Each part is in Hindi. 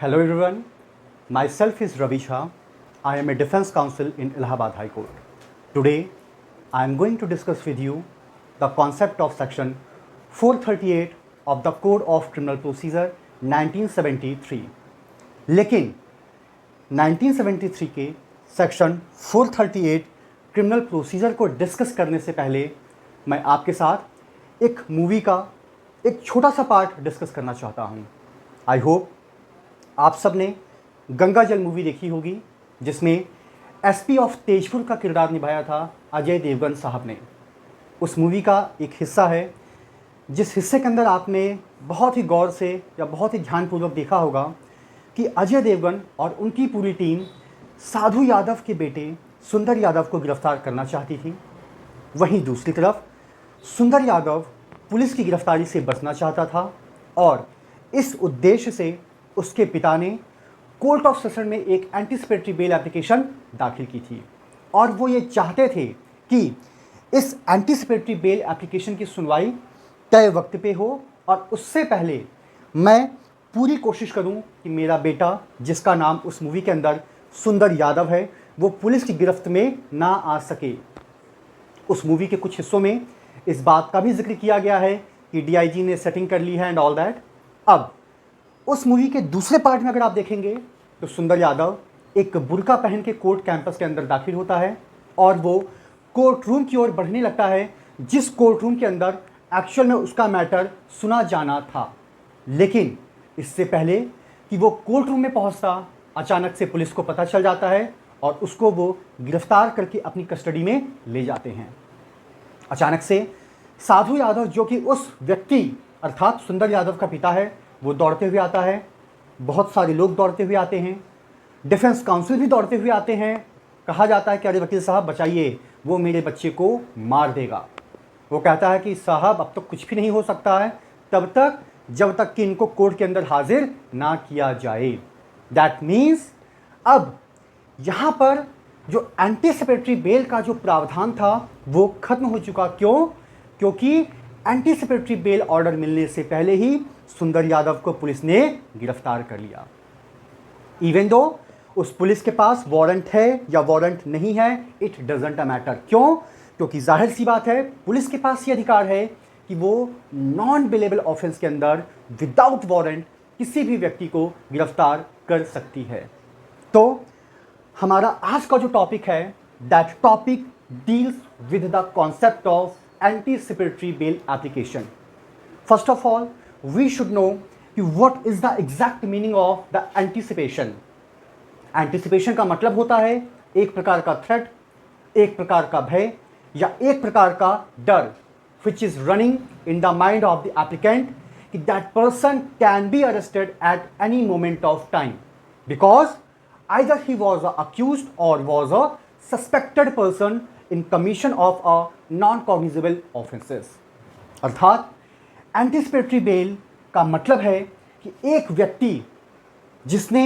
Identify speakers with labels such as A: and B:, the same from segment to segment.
A: Hello everyone, myself is Ravi Shah. I am a defense counsel in Allahabad High Court. Today, I am going to discuss with you the concept of section 438 of the Code of Criminal Procedure 1973. लेकिन 1973 के सेक्शन 438 क्रिमिनल प्रोसीजर को डिस्कस करने से पहले मैं आपके साथ एक मूवी का एक छोटा सा पार्ट डिस्कस करना चाहता हूँ। आई होप आप सब ने गंगा जल मूवी देखी होगी, जिसमें एसपी ऑफ तेजपुर का किरदार निभाया था अजय देवगन साहब ने। उस मूवी का एक हिस्सा है जिस हिस्से के अंदर आपने बहुत ही गौर से या बहुत ही ध्यानपूर्वक देखा होगा कि अजय देवगन और उनकी पूरी टीम साधु यादव के बेटे सुंदर यादव को गिरफ्तार करना चाहती थी। वहीं दूसरी तरफ सुंदर यादव पुलिस की गिरफ्तारी से बचना चाहता था और इस उद्देश्य से उसके पिता ने कोर्ट ऑफ सेशन में एक एंटीसिपेटरी बेल एप्लीकेशन दाखिल की थी और वो ये चाहते थे कि इस एंटीसिपेटरी बेल एप्लीकेशन की सुनवाई तय वक्त पे हो और उससे पहले मैं पूरी कोशिश करूं कि मेरा बेटा, जिसका नाम उस मूवी के अंदर सुंदर यादव है, वो पुलिस की गिरफ्त में ना आ सके। उस मूवी के कुछ हिस्सों में इस बात का भी जिक्र किया गया है कि डीआईजी ने सेटिंग कर ली है एंड ऑल दैट। अब उस मूवी के दूसरे पार्ट में अगर आप देखेंगे तो सुंदर यादव एक बुर्का पहन के कोर्ट कैंपस के अंदर दाखिल होता है और वो कोर्ट रूम की ओर बढ़ने लगता है, जिस कोर्ट रूम के अंदर एक्चुअल में उसका मैटर सुना जाना था। लेकिन इससे पहले कि वो कोर्ट रूम में पहुंचता, अचानक से पुलिस को पता चल जाता है और उसको वो गिरफ्तार करके अपनी कस्टडी में ले जाते हैं। अचानक से साधु यादव, जो कि उस व्यक्ति अर्थात सुंदर यादव का पिता है, वो दौड़ते हुए आता है। बहुत सारे लोग दौड़ते हुए आते हैं, डिफेंस काउंसिल भी दौड़ते हुए आते हैं। कहा जाता है कि अरे वकील साहब बचाइए, वो मेरे बच्चे को मार देगा। वो कहता है कि साहब अब तो कुछ भी नहीं हो सकता है तब तक जब तक कि इनको कोर्ट के अंदर हाजिर ना किया जाए। दैट मीन्स अब यहाँ पर जो एंटीसिपेटरी बेल का जो प्रावधान था वो खत्म हो चुका। क्यों? क्योंकि एंटीसिपेटरी बेल ऑर्डर मिलने से पहले ही सुंदर यादव को पुलिस ने गिरफ्तार कर लिया। इवन दो उस पुलिस के पास वारंट है या वारंट नहीं है, इट डजंट मैटर। क्यों? क्योंकि जाहिर सी बात है, पुलिस के पास ये अधिकार है कि वो नॉन बेलेबल ऑफेंस के अंदर विदाउट वारंट किसी भी व्यक्ति को गिरफ्तार कर सकती है। तो हमारा आज का जो टॉपिक है, that topic deals with the concept of anticipatory bail application. First of all we should know कि what is the exact meaning of the anticipation। Anticipation का मतलब होता है एक प्रकार का थ्रेट, एक प्रकार का भय या एक प्रकार का डर which is running in the mind of the applicant कि that person can be arrested at any moment of time because either he was accused or was a suspected person in commission of a non-cognizable offenses। अर्थात एंटीसिपेटरी बेल का मतलब है कि एक व्यक्ति जिसने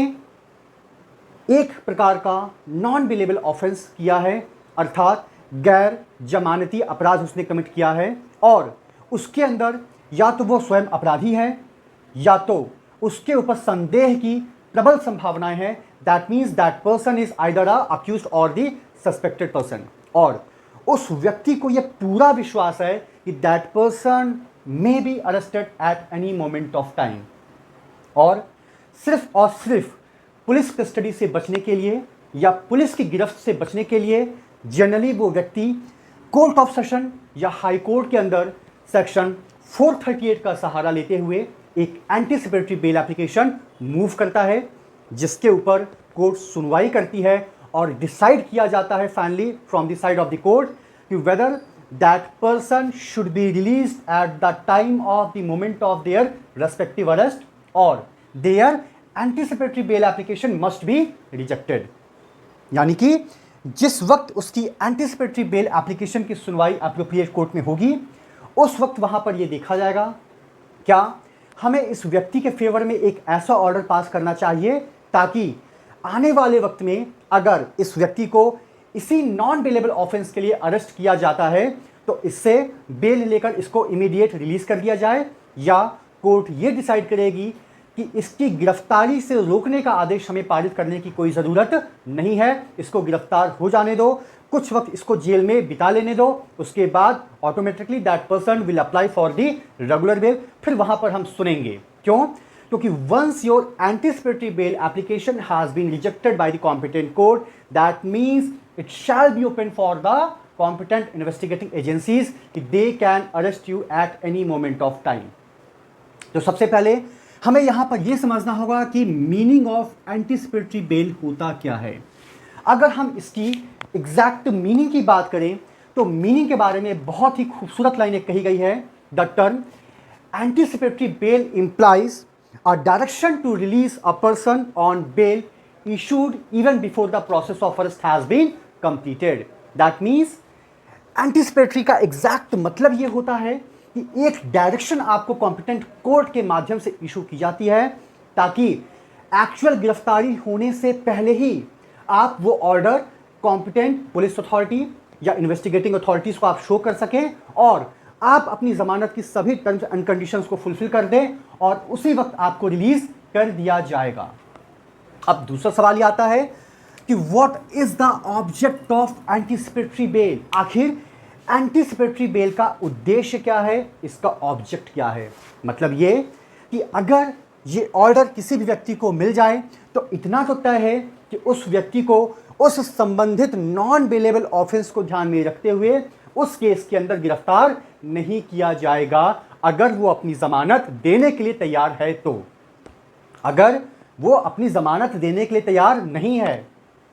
A: एक प्रकार का नॉन बेलेबल ऑफेंस किया है, अर्थात गैर जमानती अपराध उसने कमिट किया है और उसके अंदर या तो वो स्वयं अपराधी है या तो उसके ऊपर संदेह की प्रबल संभावनाएं हैं। That means that person is either a accused और द सस्पेक्टेड पर्सन। और उस व्यक्ति को यह पूरा विश्वास है कि that person may be arrested at any moment of time। और सिर्फ पुलिस कस्टडी से बचने के लिए या पुलिस की गिरफ्त से बचने के लिए जनरली वो व्यक्ति कोर्ट ऑफ सेशन या हाई कोर्ट के अंदर सेक्शन 438 का सहारा लेते हुए एक एंटीसिपेटरी बेल एप्लीकेशन मूव करता है, जिसके ऊपर कोर्ट सुनवाई करती है और डिसाइड किया जाता है finally from the side of the court कि weather that person should be released at the time of the moment of their respective arrest or their anticipatory bail application must be rejected। यानी कि जिस वक्त उसकी एंटीसिपेटरी बेल एप्लीकेशन की सुनवाई एप्रोप्रिएट कोर्ट में होगी, उस वक्त वहां पर यह देखा जाएगा क्या हमें इस व्यक्ति के फेवर में एक ऐसा ऑर्डर पास करना चाहिए ताकि आने वाले वक्त में अगर इस व्यक्ति को इसी नॉन बेलेबल ऑफेंस के लिए अरेस्ट किया जाता है तो इससे बेल लेकर इसको इमीडिएट रिलीज कर दिया जाए, या कोर्ट ये डिसाइड करेगी कि इसकी गिरफ्तारी से रोकने का आदेश हमें पारित करने की कोई ज़रूरत नहीं है। इसको गिरफ्तार हो जाने दो, कुछ वक्त इसको जेल में बिता लेने दो, उसके बाद automatically that person will apply for the regular bail. फिर वहां पर हम सुनेंगे। क्यों? क्योंकि once your anticipatory bail application has been rejected by the competent court, that means it shall be open for the competent investigating agencies, they can arrest you at any moment of time. तो सबसे पहले हमें यहां पर यह समझना होगा कि मीनिंग ऑफ एंटीसिपेटरी बेल होता क्या है। अगर हम इसकी एग्जैक्ट मीनिंग की बात करें तो मीनिंग के बारे में बहुत ही खूबसूरत लाइन कही गई है। The term anticipatory bail implies a direction to release a person on bail issued even before the process of arrest has been completed. That means anticipatory का एग्जैक्ट मतलब यह होता है कि एक डायरेक्शन आपको कॉम्पिटेंट कोर्ट के माध्यम से इशू की जाती है ताकि एक्चुअल गिरफ्तारी होने से पहले ही आप वो ऑर्डर कॉम्पिटेंट पुलिस अथॉरिटी या इन्वेस्टिगेटिंग अथॉरिटीज को आप शो कर सकें और आप अपनी जमानत की सभी टर्म्स एंड कंडीशंस को फुलफिल कर दें और उसी वक्त आपको रिलीज कर दिया जाएगा। अब दूसरा सवाल ये आता है कि what is the object of anticipatory bell. आखिर एंटीसिपेटरी बेल का उद्देश्य क्या है, इसका ऑब्जेक्ट क्या है। मतलब ये कि अगर ये ऑर्डर किसी भी व्यक्ति को मिल जाए तो इतना तो तय है कि उस व्यक्ति को उस संबंधित नॉन बेलेबल ऑफेंस को ध्यान में रखते हुए उस केस के अंदर गिरफ्तार नहीं किया जाएगा अगर वो अपनी जमानत देने के लिए तैयार है। तो अगर वो अपनी जमानत देने के लिए तैयार नहीं है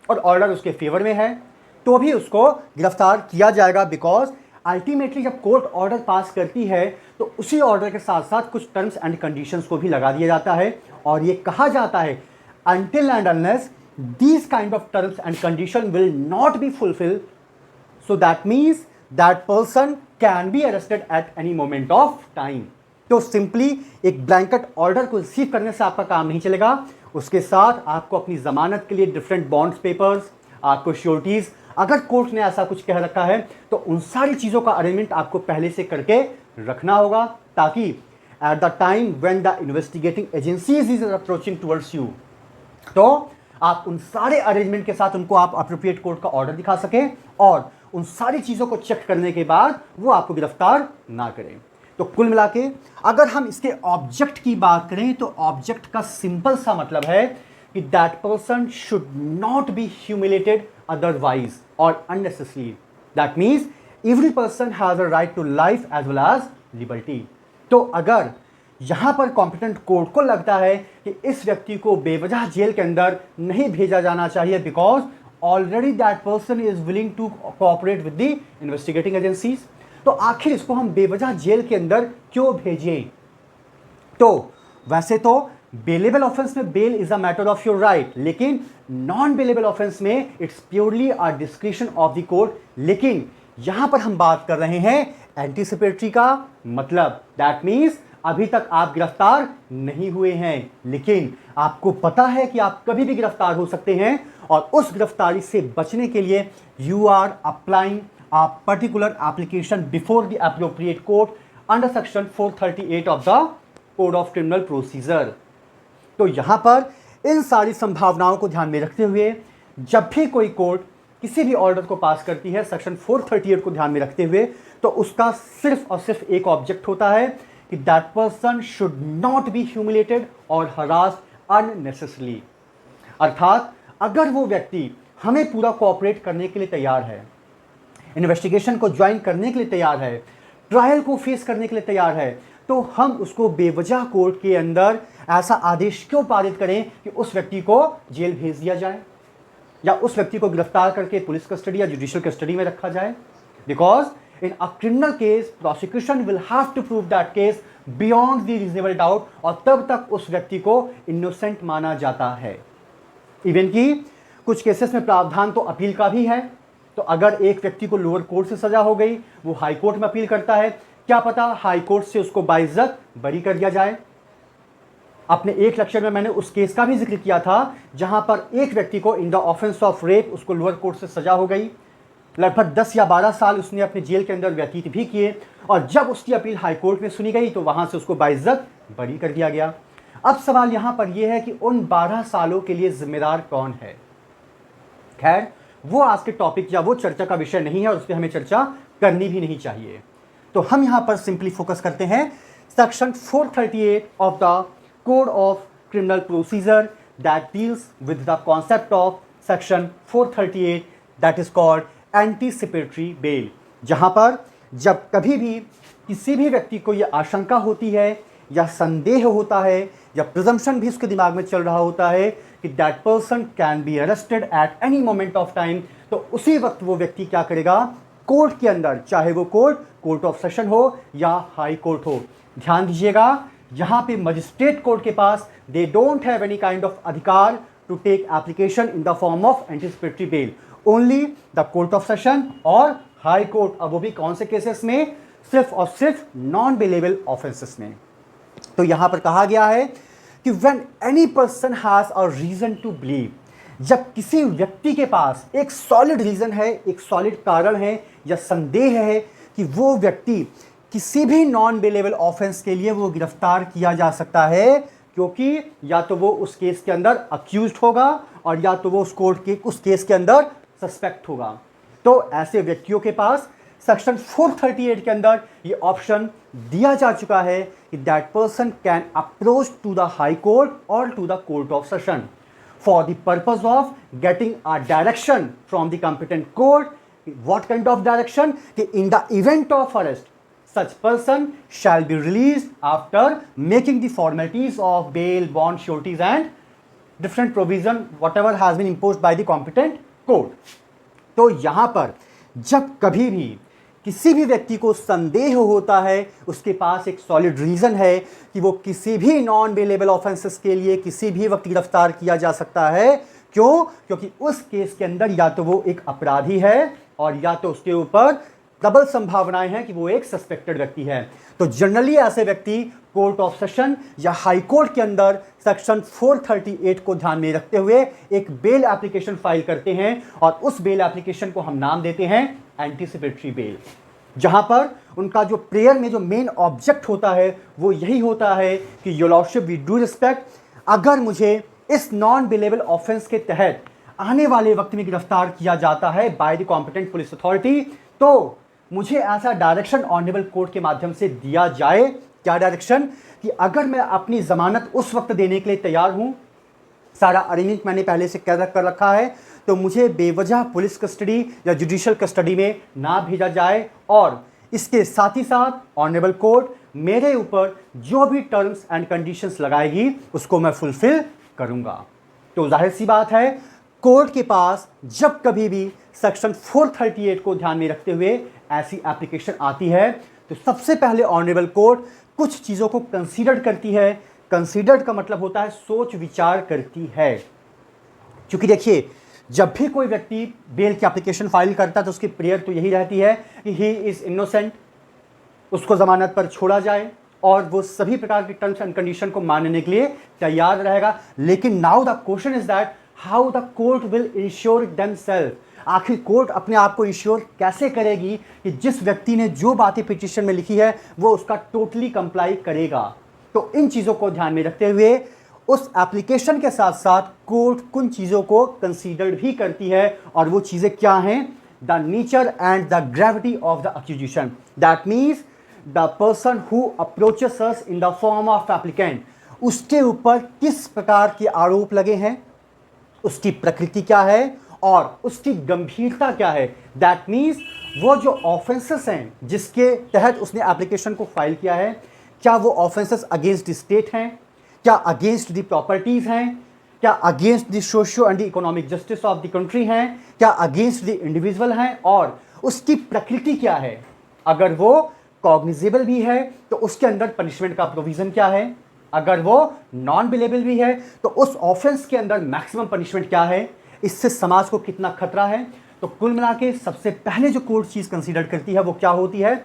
A: और ऑर्डर उसके फेवर में है तो भी उसको गिरफ्तार किया जाएगा, बिकॉज अल्टीमेटली जब कोर्ट ऑर्डर पास करती है तो उसी ऑर्डर के साथ साथ कुछ टर्म्स एंड कंडीशंस को भी लगा दिया जाता है और ये कहा जाता है until and unless these kind of terms and condition will not be fulfilled, so that means that person can be arrested at any moment of time। तो सिंपली एक ब्लैंकेट ऑर्डर को रिसीव करने से आपका काम नहीं चलेगा, उसके साथ आपको अपनी जमानत के लिए डिफरेंट बॉन्ड्स पेपर्स, आपको श्योरिटीज, अगर कोर्ट ने ऐसा कुछ कह रखा है तो उन सारी चीज़ों का अरेंजमेंट आपको पहले से करके रखना होगा ताकि eight the time when the investigating agencies is approaching towards you तो आप उन सारे अरेंजमेंट के साथ उनको आप अप्रोप्रिएट कोर्ट का ऑर्डर दिखा सकें और उन सारी चीज़ों को चेक करने के बाद वो आपको गिरफ्तार ना करें। तो कुल मिला के अगर हम इसके ऑब्जेक्ट की बात करें तो ऑब्जेक्ट का सिंपल सा मतलब है कि that person should not be humiliated otherwise और unnecessary. That means every person has a right to life as well as liberty. तो अगर यहां पर कॉम्पिटेंट कोर्ट को लगता है कि इस व्यक्ति को बेवजह जेल के अंदर नहीं भेजा जाना चाहिए because already that person is willing to cooperate with the investigating agencies, तो आखिर इसको हम बेवजह जेल के अंदर क्यों भेजें। तो वैसे तो बेलेबल ऑफेंस में bail is a matter of your right, लेकिन नॉन बेलेबल ऑफेंस में it's purely a discretion of the court. लेकिन यहां पर हम बात कर रहे हैं एंटीसिपेटरी का, मतलब दैट मीन्स अभी तक आप गिरफ्तार नहीं हुए हैं लेकिन आपको पता है कि आप कभी भी गिरफ्तार हो सकते हैं और उस गिरफ्तारी से बचने के लिए you are applying a particular application before the appropriate court under section 438 of the code of criminal procedure. तो यहां पर इन सारी संभावनाओं को ध्यान में रखते हुए जब भी कोई कोर्ट किसी भी ऑर्डर को पास करती है सेक्शन 438 को ध्यान में रखते हुए तो उसका सिर्फ और सिर्फ एक ऑब्जेक्ट होता है कि that person should not be humiliated और हरास्ड अननेसेसरली। अर्थात अगर वो व्यक्ति हमें पूरा कोऑपरेट करने के लिए तैयार है, इन्वेस्टिगेशन को ज्वाइन करने के लिए तैयार है, ट्रायल को फेस करने के लिए तैयार है, तो हम उसको बेवजह कोर्ट के अंदर ऐसा आदेश क्यों पारित करें कि उस व्यक्ति को जेल भेज दिया जाए या उस व्यक्ति को गिरफ्तार करके पुलिस कस्टडी या जुडिशियल कस्टडी में रखा जाए। Because in a criminal case prosecution will have to prove that case beyond the reasonable doubt और तब तक उस व्यक्ति को innocent माना जाता है। इवन कि कुछ केसेस में प्रावधान तो अपील का भी है, तो अगर एक व्यक्ति को लोअर कोर्ट से सजा हो गई, वो हाई कोर्ट में अपील करता है, क्या पता हाई कोर्ट से उसको बाइज्जत बरी कर दिया जाए। अपने एक लेक्चर में मैंने उस केस का भी जिक्र किया था जहां पर एक व्यक्ति को in the offence of rape उसको लोअर कोर्ट से सजा हो गई, लगभग 10 या 12 साल उसने अपने जेल के अंदर व्यतीत भी किए और जब उसकी अपील हाई कोर्ट में सुनी गई तो वहां से उसको बाइज्जत बरी कर दिया गया। अब सवाल यहां पर यह है कि उन 12 सालों के लिए जिम्मेदार कौन है। खैर, वो आज के टॉपिक या वो चर्चा का विषय नहीं है और उस पर हमें चर्चा करनी भी नहीं चाहिए। तो हम यहां पर सिंपली फोकस करते हैं section 438 of the code of criminal procedure that deals with the concept of section 438 that is called anticipatory bail, जहां पर जब कभी भी किसी भी व्यक्ति को यह आशंका होती है या संदेह होता है या प्रिजम्पशन भी उसके दिमाग में चल रहा होता है कि that person can be arrested at any moment of time, तो उसी वक्त वो व्यक्ति क्या करेगा, कोर्ट के अंदर, चाहे वो कोर्ट ऑफ सेशन हो या हाई कोर्ट हो। ध्यान दीजिएगा, यहां पे मजिस्ट्रेट कोर्ट के पास they don't have any kind of अधिकार to take application in the form of anticipatory bail, only the court of session और हाई कोर्ट। अब वो भी कौन से केसेस में, सिर्फ और सिर्फ नॉन बेलेबल ऑफेंसेस में। तो यहां पर कहा गया है कि when any person has a reason to believe, जब किसी व्यक्ति के पास एक सॉलिड रीजन है, एक सॉलिड कारण है या संदेह है कि वो व्यक्ति किसी भी नॉन बेलेबल ऑफेंस के लिए वो गिरफ्तार किया जा सकता है, क्योंकि या तो वो उस केस के अंदर अक्यूज्ड होगा और या तो वो उस केस के अंदर सस्पेक्ट होगा। तो ऐसे व्यक्तियों के पास सेक्शन 438 के अंदर ये ऑप्शन दिया जा चुका है कि that person can approach to the high court और to the court of session for the purpose of getting a direction from the competent court. What kind of direction, कि in the event of arrest such person shall be released after making the formalities of bail, bond, sureties and different provision whatever has been imposed by the competent court। तो यहां पर जब कभी भी किसी भी व्यक्ति को संदेह होता है, उसके पास एक सॉलिड रीजन है कि वो किसी भी नॉन बेलेबल ऑफेंसेस के लिए किसी भी वक्त गिरफ्तार किया जा सकता है। क्यों? क्योंकि उस केस के अंदर या तो वो एक अपराधी है और या तो उसके ऊपर डबल संभावनाएं हैं कि वो एक सस्पेक्टेड व्यक्ति है। तो जनरली ऐसे व्यक्ति कोर्ट ऑफ सेशन या हाई कोर्ट के अंदर सेक्शन 438 को ध्यान में रखते हुए एक बेल एप्लीकेशन फाइल करते हैं और उस बेल एप्लीकेशन को हम नाम देते हैं एंटीसिपेटरी बेल, जहां पर उनका जो प्रेयर में जो मेन ऑब्जेक्ट होता है वो यही होता है कि your lordship we do respect, अगर मुझे इस नॉन बेलेबल ऑफेंस के तहत आने वाले वक्त में गिरफ्तार किया जाता है bye the competent police authority, तो मुझे ऐसा डायरेक्शन ऑनरेबल कोर्ट के माध्यम से दिया जाए। क्या डायरेक्शन? कि अगर मैं अपनी जमानत उस वक्त देने के लिए तैयार हूं, सारा अरेंजमेंट मैंने पहले से कर रखा है, तो मुझे बेवजह पुलिस कस्टडी या जुडिशियल कस्टडी में ना भेजा जाए और इसके साथ ही साथ ऑनरेबल कोर्ट मेरे ऊपर जो भी टर्म्स एंड कंडीशंस लगाएगी उसको मैं फुलफिल करूंगा। तो जाहिर सी बात है, कोर्ट के पास जब कभी भी सेक्शन 438 को ध्यान में रखते हुए ऐसी एप्लीकेशन आती है तो सबसे पहले ऑनरेबल कोर्ट कुछ चीज़ों को कंसीडर करती है। कंसीडर्ड का मतलब होता है सोच विचार करती है। क्योंकि देखिए, जब भी कोई व्यक्ति बेल की एप्लीकेशन फाइल करता है तो उसकी प्रेयर तो यही रहती है कि ही इज़ इनोसेंट, उसको जमानत पर छोड़ा जाए और वो सभी प्रकार के टर्म्स एंड कंडीशन को मानने के लिए तैयार रहेगा। लेकिन now the question is that how the court will ensure themselves, आखिर कोर्ट अपने आप को इंश्योर कैसे करेगी कि जिस व्यक्ति ने जो बातें पिटीशन में लिखी है वो उसका टोटली कंप्लाई करेगा। तो इन चीज़ों को ध्यान में रखते हुए उस एप्लीकेशन के साथ साथ कोर्ट कुछ चीज़ों को कंसीडर भी करती है और वो चीज़ें क्या हैं? The nature and the gravity of the accusation, that means the person who approaches us in the form of applicant, उसके ऊपर किस प्रकार के आरोप लगे हैं, उसकी प्रकृति क्या है और उसकी गंभीरता क्या है। दैट मीन्स वो जो ऑफेंसेस हैं जिसके तहत उसने एप्लीकेशन को फाइल किया है, क्या वो ऑफेंसेस अगेंस्ट द स्टेट हैं, क्या अगेंस्ट द प्रॉपर्टीज़ हैं, क्या against the socio and the economic justice of the country हैं, क्या अगेंस्ट द इंडिविजुअल हैं और उसकी प्रकृति क्या है। अगर वो कॉग्निजेबल भी है तो उसके अंदर पनिशमेंट का प्रोविज़न क्या है, अगर वो नॉन बिलेबल भी है तो उस ऑफेंस के अंदर मैक्सिमम पनिशमेंट क्या है, इससे समाज को कितना खतरा है। तो कुल मिला के सबसे पहले जो कोर्ट चीज़ कंसीडर करती है वो क्या होती है?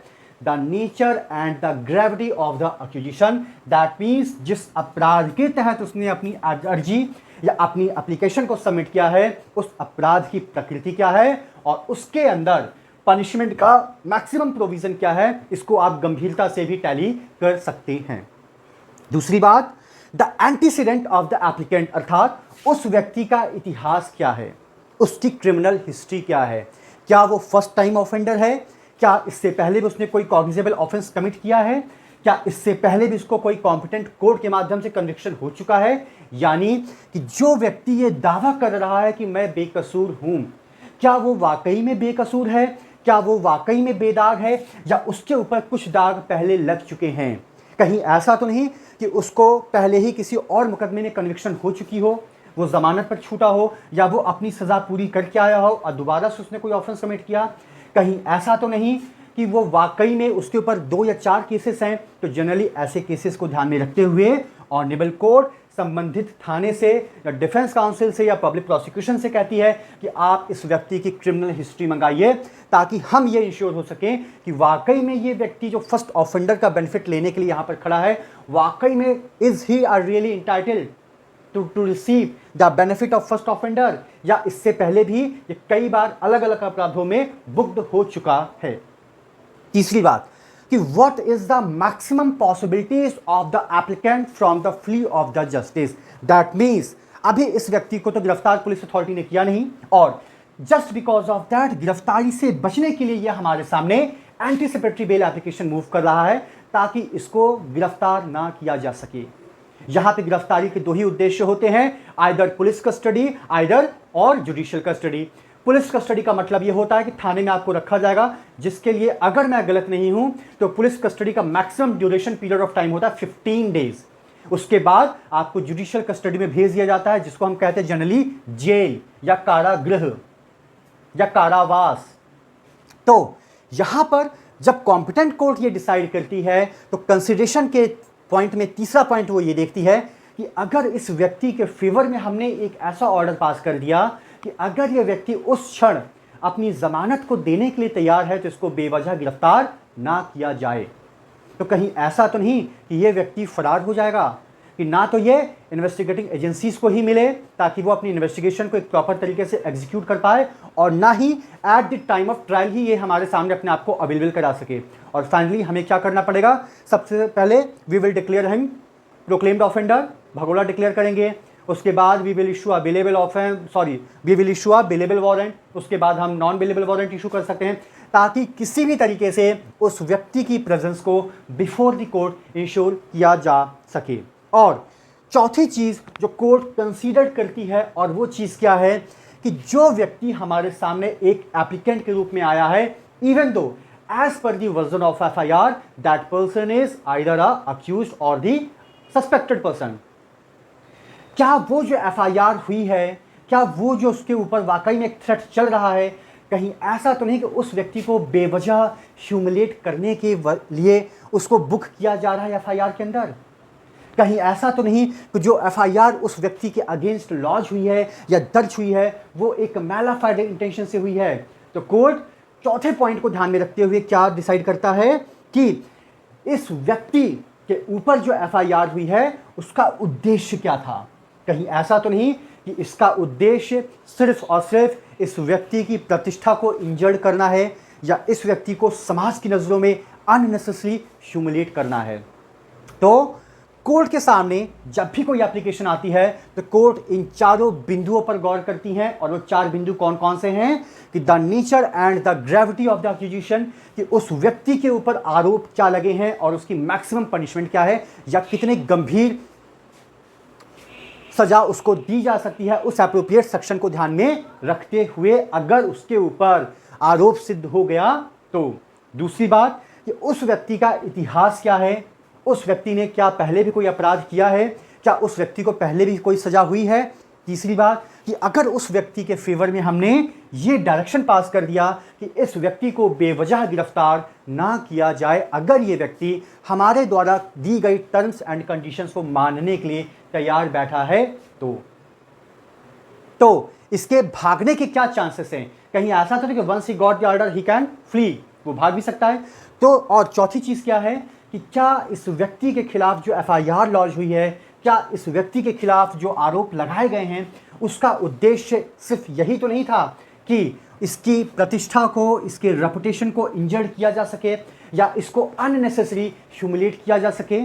A: The nature and the gravity of the accusation, that means जिस अपराध के तहत उसने अपनी अर्जी या अपनी एप्लीकेशन को सबमिट किया है उस अपराध की प्रकृति क्या है और उसके अंदर पनिशमेंट का मैक्सिमम प्रोविज़न क्या है। इसको आप गंभीरता से भी टैली कर सकते हैं। दूसरी बात, the antecedent of the applicant, अर्थात उस व्यक्ति का इतिहास क्या है, उसकी क्रिमिनल हिस्ट्री क्या है, क्या वो फर्स्ट टाइम ऑफेंडर है, क्या इससे पहले भी उसने कोई कॉग्निजेबल ऑफेंस कमिट किया है, क्या इससे पहले भी इसको कोई कॉम्पिटेंट कोर्ट के माध्यम से कन्विक्शन हो चुका है। यानी कि जो व्यक्ति ये दावा कर रहा है कि मैं बेकसूर हूं, क्या वो वाकई में बेकसूर है, क्या वो वाकई में बेदाग है, या उसके ऊपर कुछ दाग पहले लग चुके हैं। कहीं ऐसा तो नहीं कि उसको पहले ही किसी और मुकदमे में कन्विक्शन हो चुकी हो, वो जमानत पर छूटा हो, या वो अपनी सज़ा पूरी करके आया हो और दोबारा से उसने कोई ऑफेंस कमिट किया। कहीं ऐसा तो नहीं कि वो वाकई में उसके ऊपर 2 या 4 केसेस हैं। तो जनरली ऐसे केसेस को ध्यान में रखते हुए ऑनरेबल कोर्ट संबंधित थाने से या डिफेंस काउंसिल से या पब्लिक प्रोसिक्यूशन से कहती है कि आप इस व्यक्ति की क्रिमिनल हिस्ट्री मंगाइए, ताकि हम ये इंश्योर हो सकें कि वाकई में ये व्यक्ति जो फर्स्ट ऑफेंडर का बेनिफिट लेने के लिए यहाँ पर खड़ा है, वाकई में is he are really entitled to receive the benefit of first offender, या इससे पहले भी ये कई बार अलग अलग अपराधों में बुक्ड हो चुका है। तीसरी बात कि what is the maximum possibilities of the applicant from the flea of the justice. That means अभी इस व्यक्ति को तो गिरफ्तार पुलिस अथॉरिटी ने किया नहीं, और जस्ट बिकॉज ऑफ दैट गिरफ्तारी से बचने के लिए यह हमारे सामने एंटीसिपेटरी बेल एप्लीकेशन मूव कर रहा है, ताकि इसको गिरफ्तार ना किया जा सके। यहां पे गिरफ्तारी के 2 ही उद्देश्य होते हैं, आइदर पुलिस कस्टडी आइदर और जुडिशियल कस्टडी। पुलिस कस्टडी का मतलब यह होता है कि थाने में आपको रखा जाएगा, जिसके लिए अगर मैं गलत नहीं हूं तो पुलिस कस्टडी का maximum duration period of time होता है 15 डेज। उसके बाद आपको जुडिशियल कस्टडी में भेज दिया जाता है, जिसको हम कहते हैं जनरली जेल या कारागृह या कारावास। तो यहां पर जब कॉम्पिटेंट कोर्ट ये डिसाइड करती है तो कंसिडरेशन के पॉइंट में तीसरा पॉइंट वो ये देखती है कि अगर इस व्यक्ति के फेवर में हमने एक ऐसा ऑर्डर पास कर दिया कि अगर यह व्यक्ति उस क्षण अपनी जमानत को देने के लिए तैयार है तो इसको बेवजह गिरफ्तार ना किया जाए। तो कहीं ऐसा तो नहीं कि यह व्यक्ति फरार हो जाएगा, कि ना तो ये इन्वेस्टिगेटिंग एजेंसीज को ही मिले ताकि वो अपनी इन्वेस्टिगेशन को एक प्रॉपर तरीके से एग्जीक्यूट कर पाए, और ना ही at the time of trial ही ये हमारे सामने अपने आप को अवेलेबल करा सके। और फाइनली हमें क्या करना पड़ेगा, सबसे पहले we will declare him proclaimed offender, भगोड़ा डिक्लेयर करेंगे। उसके बाद we will issue a bailable warrant, उसके बाद हम नॉन बेलेबल वारंट इशू कर सकते हैं, ताकि किसी भी तरीके से उस व्यक्ति की प्रेजेंस को बिफोर द कोर्ट इंश्योर किया जा सके। और चौथी चीज़ जो कोर्ट कंसीडर करती है, और वो चीज़ क्या है कि जो व्यक्ति हमारे सामने एक एप्लीकेंट के रूप में आया है, even though as per the version of FIR that person is either a accused और द सस्पेक्टेड पर्सन, क्या वो जो FIR हुई है, क्या वो जो उसके ऊपर वाकई में एक थ्रेट चल रहा है, कहीं ऐसा तो नहीं कि उस व्यक्ति को बेवजह ह्यूमिलेट करने के लिए उसको बुक किया जा रहा है FIR के अंदर। कहीं ऐसा तो नहीं कि जो FIR उस व्यक्ति के अगेंस्ट लॉन्च हुई है या दर्ज हुई है वो एक मैलाफाइड इंटेंशन से हुई है। तो कोर्ट चौथे पॉइंट को ध्यान में रखते हुए क्या डिसाइड करता है कि इस व्यक्ति के ऊपर जो FIR हुई है उसका उद्देश्य क्या था। कहीं ऐसा तो नहीं कि इसका उद्देश्य सिर्फ और सिर्फ इस व्यक्ति की प्रतिष्ठा को इंजर्ड करना है या इस व्यक्ति को समाज की नज़रों में अननेसेसरी ह्यूमिलेट करना है। तो कोर्ट के सामने जब भी कोई एप्लीकेशन आती है तो कोर्ट इन चारों बिंदुओं पर गौर करती है, और वो 4 बिंदु कौन कौन से हैं कि the nature and the gravity of the accusation, कि उस व्यक्ति के ऊपर आरोप क्या लगे हैं और उसकी मैक्सिमम पनिशमेंट क्या है या कितने गंभीर सजा उसको दी जा सकती है, उस एप्रोप्रिएट सेक्शन को ध्यान में रखते हुए अगर उसके ऊपर आरोप सिद्ध हो गया तो। दूसरी बात कि उस व्यक्ति का इतिहास क्या है, उस व्यक्ति ने क्या पहले भी कोई अपराध किया है, क्या उस व्यक्ति को पहले भी कोई सजा हुई है। तीसरी बात कि अगर उस व्यक्ति के फेवर में हमने ये डायरेक्शन पास कर दिया कि इस व्यक्ति को बेवजह गिरफ्तार ना किया जाए अगर ये व्यक्ति हमारे द्वारा दी गई टर्म्स एंड कंडीशंस को मानने के लिए तैयार बैठा है, तो इसके भागने के क्या चांसेस हैं। कहीं ऐसा तो नहीं कि once he got the order he can flee, वो भाग भी सकता है। तो और चौथी चीज़ क्या है कि क्या इस व्यक्ति के खिलाफ जो FIR लॉन्च हुई है, क्या इस व्यक्ति के खिलाफ जो आरोप लगाए गए हैं उसका उद्देश्य सिर्फ यही तो नहीं था कि इसकी प्रतिष्ठा को, इसके रेपुटेशन को इंजर्ड किया जा सके या इसको अननेसेसरी ह्यूमिलेट किया जा सके।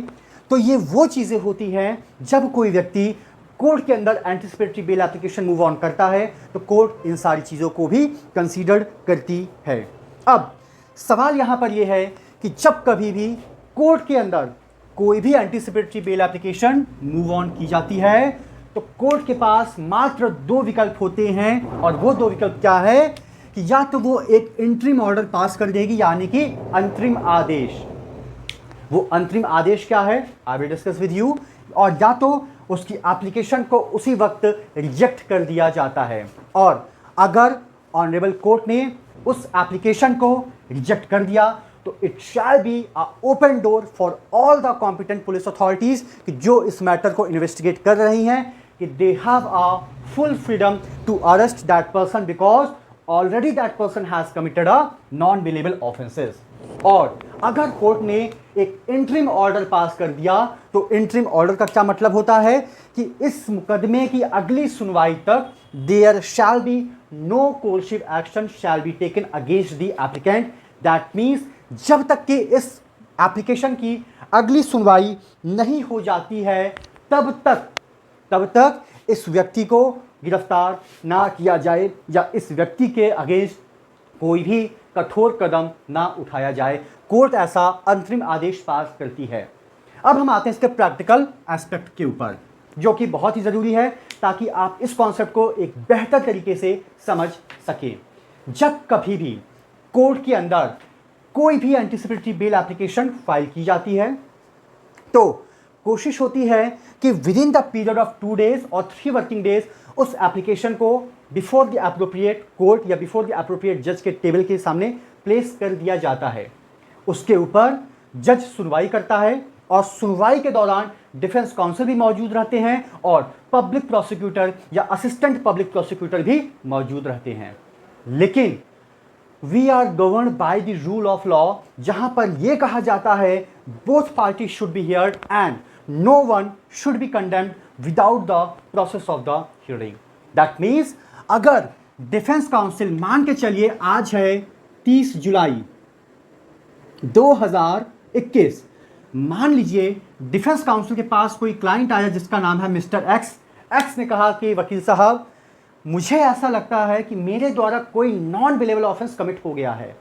A: तो ये वो चीज़ें होती हैं जब कोई व्यक्ति कोर्ट के अंदर anticipatory bail application move on करता है तो कोर्ट इन सारी चीज़ों को भी कंसीडर करती है। अब सवाल यहाँ पर यह है कि जब कभी भी कोर्ट के अंदर कोई भी anticipatory bail application move on की जाती है तो कोर्ट के पास मात्र दो विकल्प होते हैं, और वो दो विकल्प क्या है कि या तो वो एक इंटरिम ऑर्डर पास कर देगी, यानी कि अंतरिम आदेश। वो अंतरिम आदेश क्या है, I will discuss with you. और या तो उसकी एप्लीकेशन को उसी वक्त रिजेक्ट कर दिया जाता है, और अगर ऑनरेबल कोर्ट ने उस एप्लीकेशन को रिजेक्ट कर दिया तो it shall be a open door for all the competent police authorities कि जो इस मैटर को इन्वेस्टिगेट कर रही हैं कि they have a full freedom to arrest that person because already that person has committed a non bailable offences. और अगर कोर्ट ने एक इंटरिम ऑर्डर पास कर दिया तो इंटरिम ऑर्डर का क्या मतलब होता है कि इस मुकदमे की अगली सुनवाई तक there shall be no coercive action shall be taken against the applicant. That means जब तक कि इस एप्लीकेशन की अगली सुनवाई नहीं हो जाती है तब तक इस व्यक्ति को गिरफ्तार ना किया जाए या इस व्यक्ति के अगेंस्ट कोई भी कठोर कदम ना उठाया जाए। कोर्ट ऐसा अंतरिम आदेश पास करती है। अब हम आते हैं इसके प्रैक्टिकल एस्पेक्ट के ऊपर, जो कि बहुत ही ज़रूरी है ताकि आप इस कॉन्सेप्ट को एक बेहतर तरीके से समझ सकें। जब कभी भी कोर्ट के अंदर कोई भी एंटिसिपेटरी बेल एप्लीकेशन फाइल की जाती है तो कोशिश होती है कि with in the period of 2 days और 3 वर्किंग डेज उस एप्लीकेशन को बिफोर द एप्रोप्रिएट कोर्ट या बिफोर द एप्रोप्रिएट जज के टेबल के सामने प्लेस कर दिया जाता है। उसके ऊपर जज सुनवाई करता है और सुनवाई के दौरान डिफेंस काउंसिल भी मौजूद रहते हैं और पब्लिक प्रोसिक्यूटर या असिस्टेंट पब्लिक प्रोसिक्यूटर भी मौजूद रहते हैं। लेकिन we are governed by the rule of law, जहां पर यह कहा जाता है both party should be heard and no one should be condemned without the process of the hearing. That means अगर डिफेंस काउंसिल, मान के चलिए आज है 30 जुलाई 2021, मान लीजिए डिफेंस काउंसिल के पास कोई क्लाइंट आया जिसका नाम है मिस्टर एक्स ने कहा कि वकील साहब मुझे ऐसा लगता है कि मेरे द्वारा कोई नॉन बेलेबल ऑफेंस कमिट हो गया है,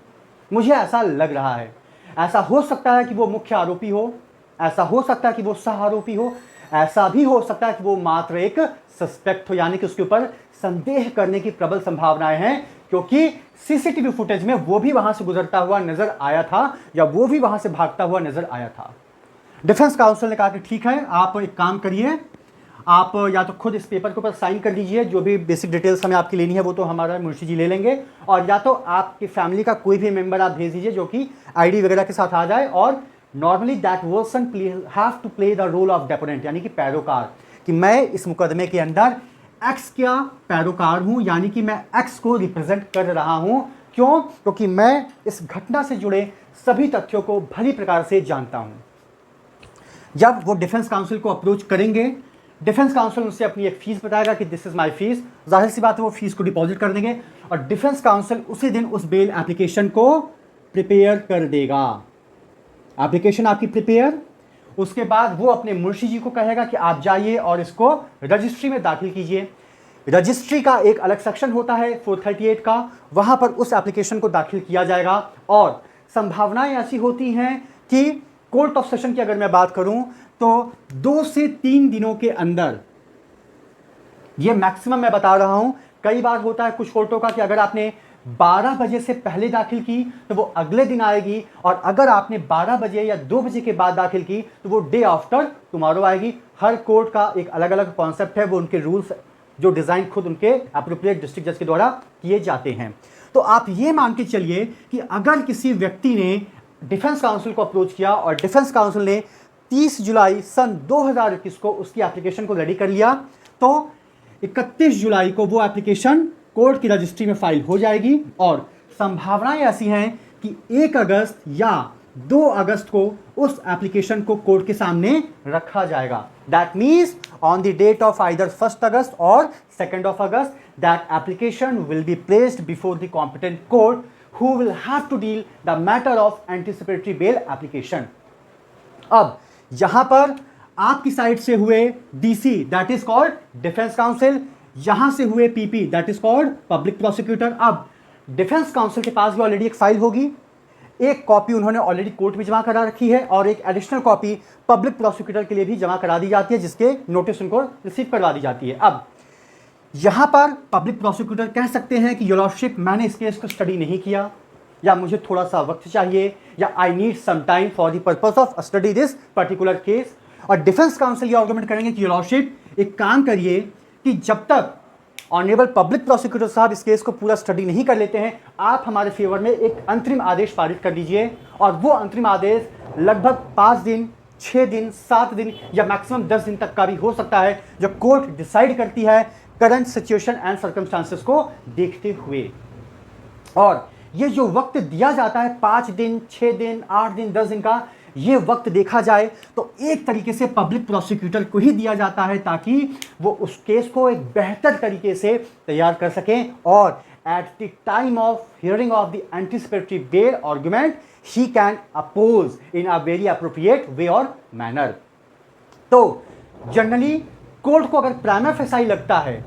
A: मुझे ऐसा लग रहा है। ऐसा हो सकता है कि वो मुख्य आरोपी हो, ऐसा हो सकता है कि वो सह आरोपी हो, ऐसा भी हो सकता है कि वो मात्र एक सस्पेक्ट हो, यानी कि उसके ऊपर संदेह करने की प्रबल संभावनाएं हैं क्योंकि सीसीटीवी फुटेज में वो भी वहां से गुजरता हुआ नजर आया था या वो भी वहां से भागता हुआ नजर आया था। डिफेंस काउंसिल ने कहा कि ठीक है, आप एक काम करिए, आप या तो खुद इस पेपर के ऊपर साइन कर दीजिए, जो भी बेसिक डिटेल्स हमें आपकी लेनी है वो तो हमारा मुंशी जी ले लेंगे, और या तो आपकी फैमिली का कोई भी मेंबर आप भेज दीजिए जो कि आईडी वगैरह के साथ आ जाए। और normally that person have to play the role of deponent, यानी कि पैरोकार, कि मैं इस मुकदमे के अंदर एक्स का पैरोकार हूं, यानी कि मैं एक्स को रिप्रेजेंट कर रहा हूं। क्यों? क्योंकि मैं इस घटना से जुड़े सभी तथ्यों को भली प्रकार से जानता हूं। जब वो डिफेंस काउंसिल को अप्रोच करेंगे, डिफेंस काउंसिल उनसे अपनी एक फीस बताएगा कि दिस इज माय फीस, जाहिर सी बात है वो फीस को डिपॉजिट कर देंगे और डिफेंस काउंसिल उसी दिन उस बेल एप्लीकेशन को प्रिपेयर कर देगा। एप्लीकेशन आपकी प्रिपेयर, उसके बाद वो अपने मुंशी जी को कहेगा कि आप जाइए और इसको रजिस्ट्री में दाखिल कीजिए। रजिस्ट्री का एक अलग सेक्शन होता है 438 का, वहां पर उस एप्लीकेशन को दाखिल किया जाएगा और संभावनाएं ऐसी होती हैं कि कोर्ट ऑफ सेशन की अगर मैं बात करूं तो 2 से 3 दिनों के अंदर, ये मैक्सिमम मैं बता रहा हूं, कई बार होता है कुछ कोर्टों का कि अगर आपने 12 बजे से पहले दाखिल की तो वो अगले दिन आएगी, और अगर आपने 12 बजे या 2 बजे के बाद दाखिल की तो वो डे आफ्टर टुमारो आएगी। हर कोर्ट का एक अलग अलग कॉन्सेप्ट है, वो उनके रूल्स जो डिज़ाइन खुद उनके एप्रोप्रिएट डिस्ट्रिक्ट जज के द्वारा किए जाते हैं। तो आप ये मान के चलिए कि अगर किसी व्यक्ति ने डिफेंस काउंसिल को अप्रोच किया और डिफेंस काउंसिल ने 30 जुलाई सन 2021 को उसकी एप्लीकेशन को रेडी कर लिया, तो 31 जुलाई को वो एप्लीकेशन कोर्ट की रजिस्ट्री में फाइल हो जाएगी और संभावनाएं ऐसी हैं कि 1 अगस्त या 2 अगस्त को उस एप्लीकेशन को कोर्ट के सामने रखा जाएगा। That means on the date of either 1 अगस्त और 2 अगस्त that application will be placed before the competent court who will have to deal the matter of anticipatory bail application। अब यहां पर आपकी साइड से हुए DC that is called defence council, यहां से हुए PP that is called public prosecutor. अब डिफेंस काउंसिल के पास भी ऑलरेडी एक फाइल होगी, एक कॉपी उन्होंने ऑलरेडी कोर्ट में जमा करा रखी है और एक एडिशनल कॉपी पब्लिक प्रोसिक्यूटर के लिए भी जमा करा दी जाती है, जिसके नोटिस उनको रिसीव करवा दी जाती है। अब यहां पर पब्लिक प्रोसिक्यूटर कह सकते हैं कि योर लॉर्डशिप, मैंने इस केस को स्टडी नहीं किया, या मुझे थोड़ा सा वक्त चाहिए, या I need some time for the purpose of study this particular case. और डिफेंस काउंसिल ये आर्गुमेंट करेंगे कि योर लॉर्डशिप एक काम करिए कि जब तक ऑनरेबल पब्लिक प्रोसिक्यूटर साहब इस केस को पूरा स्टडी नहीं कर लेते हैं, आप हमारे फेवर में एक अंतरिम आदेश पारित कर दीजिए। और वो अंतरिम आदेश लगभग 5 दिन, 6 दिन, 7 दिन या मैक्सिमम 10 दिन तक का भी हो सकता है, जो कोर्ट डिसाइड करती है करंट सिचुएशन एंड सर्कमस्टांसेस को देखते हुए। और ये जो वक्त दिया जाता है 5 दिन, 6 दिन, 8 दिन, 10 दिन का, ये वक्त देखा जाए तो एक तरीके से पब्लिक प्रोसिक्यूटर को ही दिया जाता है ताकि वो उस केस को एक बेहतर तरीके से तैयार कर सकें और at the time of hearing of the anticipatory bail argument he can oppose in a very appropriate way और मैनर। तो जनरली कोर्ट को अगर प्राइमा फेसाई लगता है,